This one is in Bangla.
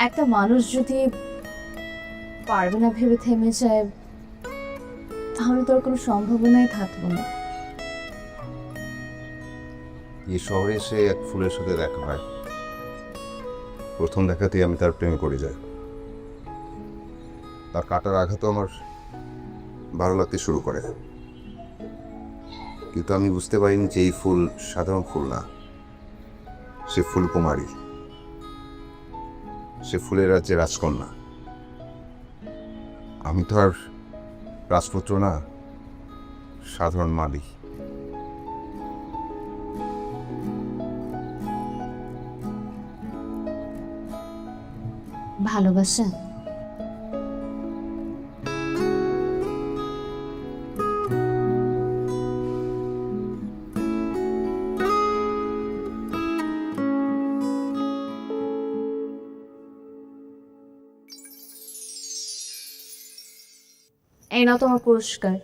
একটা মানুষ যদি পারবে না ভেবে থেমে যায়, তাহলে তোর কোনো সম্ভাবনাই থাকবে না। এই শহরে এসে এক ফুলের সাথে দেখা হয়। প্রথম দেখাতেই আমি তার প্রেমে পড়ে যাই। তার কাটার আঘাতও আমার ভালো লাগতে শুরু করে, কিন্তু আমি বুঝতে পারিনি যে এই ফুল সাধারণ ফুল না, সে ফুলকুমারী, সে ফুলের রাজ্যে রাজকন্যা। আমি তো আর রাজপুত্র না, সাধারণ মালি। ভালোবাসা এই নাও তোমার পুরস্কার।